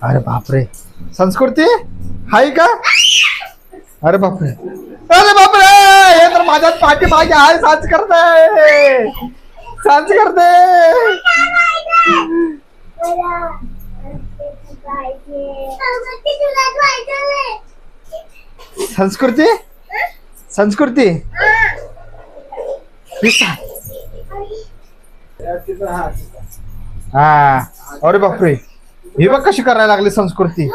अरे बापरे, संस्कृती हाय का? अरे बापरे, अरे बापरे, हे तर माझ्याच पाठीमागे आहे. सांच करते, सांच करते. संस्कृती, संस्कृती, हा. अरे बापरे, हे बघ कशी करायला लागली संस्कृती.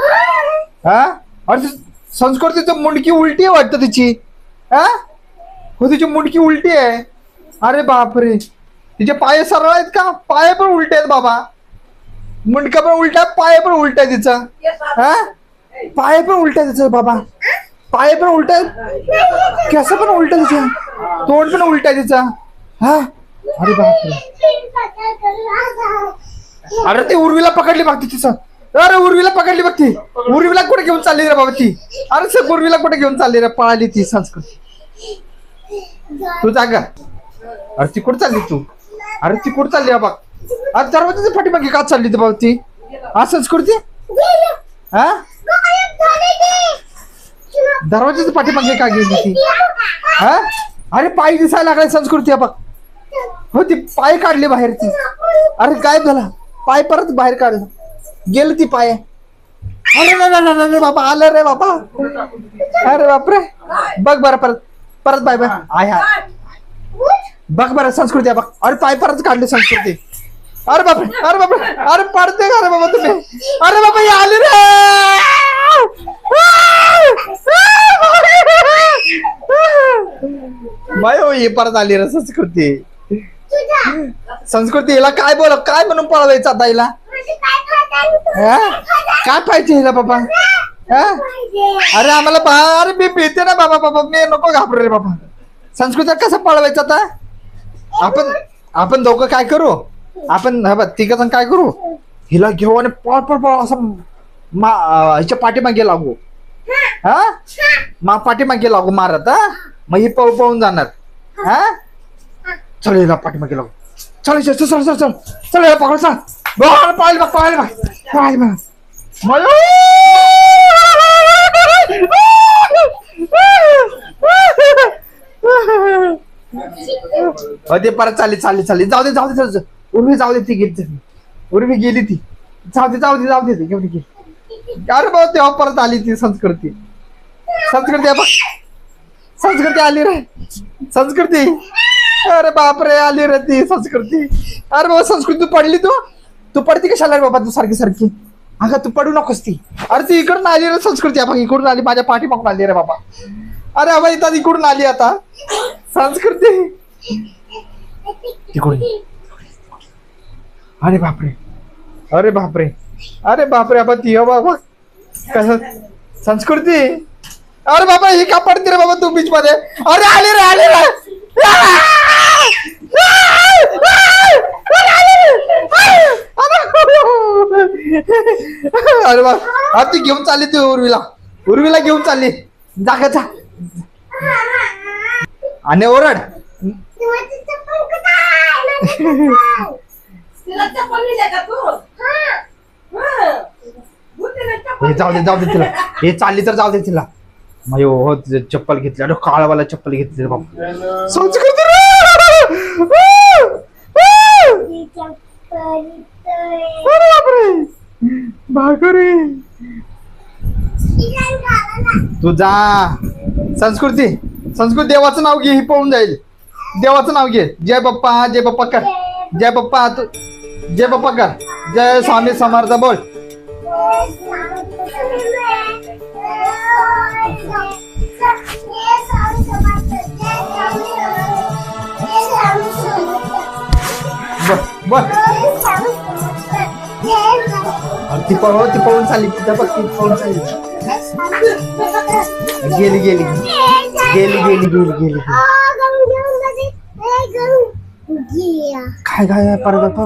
हा, अरे संस्कृतीचं मुंडकी उलटी आहे वाटतं तिची. हा, हो तिची मुंडकी उलटी आहे. अरे बापरे, तिचे पाय सरळ आहेत का? पाय पण उलटे आहेत बाबा. मुंडका पण उलटा, पाय पण उलटा आहे तिचा. हा, पाय पण उलटा आहे तिचं बाबा. पाय पण उलट आहेत, केस पण उलट तिचं, तोंड पण उलट आहे तिचा. हा, अरे बापरे. अरे ती उर्वीला पकडली बघती तिचं. अरे उर्वीला पकडली बघती. उर्वीला कुठे घेऊन चालली रे बाबा ती? अरे सर उर्वीला कुठे घेऊन चालली रे? पळाली ती संस्कृती. तू जागा. अरे ती कुठे चालली तू? अरे ती कुठे चालली बाबा? अरे दरवाजाच्या पाठीमागे का चालली ती बाबा ती? हा संस्कृती, हा दरवाजाच्या पाठीमागे का गेली ती? हा, अरे पाय दिसायला लागलाय संस्कृती बघ. हो ती पाय काढली बाहेर ती. अरे गायब झाला पाय, परत बाहेर काढला, गेलं ती पाय. अरे बाबा, आलं रे बाबा. अरे बापरे, बघ बरं परत, परत बाय बाय. आय हाय, बघ बरं संस्कृती बघ. अरे पाय परत काढले संस्कृती. अरे बापरे, अरे बापरे, अरे पडते का रे बाबा तुम्ही? अरे बाबा हे आले रे. बाय हो, हे परत आली रे संस्कृती. संस्कृती हिला काय बोल, काय म्हणून पळवायचं आता हिला? काय पाहिजे हिला बाबा? अरे आम्हाला अरे मी भीते ना बाबा. बाबा मी नको घाबरू रे बाबा. संस्कृती कसं पळवायचं आता? आपण दोघं काय करू? आपण तिघ जण काय करू? हिला घेऊ आणि पळ पळ पळ असं हिच्या पाठीमागे लागू. हा, पाठीमागे लागू मारत. हा, मग ही पळून जाणार. हा, चल हिला पाठीमागे लागू. चल चल चल चल चल चल हिला पकड. चल पाहिलं बघ, पाहिलं बघ, पाहिलं बघ. ते परत चालली चालली चालली. जाऊ दे जाऊ दे, उर्वी जाऊ दे. ती गेली, उर्वी गेली ती. जाऊ दे जाऊ दे जाऊ दे, घेऊन गेली. अरे भाऊ तेव्हा परत आली ती संस्कृती. संस्कृती बघ, संस्कृती आली रे संस्कृती. अरे बापरे, आली रे ती संस्कृती. अरे बाबा संस्कृती तू पडली, तू पडती कशाला रे बाबा? तू सारखी सारखी अगं तू पडू नकोस ती. अरे ती इकडून आली रे संस्कृती. बघ इकडून आली, माझ्या पाठीमागून आली रे बाबा. अरे बाबा इथं इकडून आली आता संस्कृती. तिकडून. अरे बापरे, अरे बापरे, अरे बापरे बाबा ती बाबा कसं संस्कृती. अरे बाबा ही का पडते रे बाबा तू बीच मध्ये? अरे आले रे, आले रे. अरे बाबा ती घेऊन चालली ती उर्वीला. उर्वीला घेऊन चालली. जागा जा आणि ओरड. जाऊ दे जाऊ दे तिला. हे चालली तर जाऊ दे तिला. मयो हो चप्पल घेतली. अरे काळावाला चप्पल घेतली रे बाबा. संस्कृती भाकरे. तू जा संस्कृती. संस्कृती देवाचं नाव घे, ही पळून जाईल. देवाचं नाव घे. जय बाप्पा, जय बाप्पा कर. जय बाप्पा तू, जय बाप्पा कर. जय स्वामी समर्थ बोल. ती पळून चालली. ती पळून चालली. गेली गेली गेली गेली गेली गेली. काय काय परत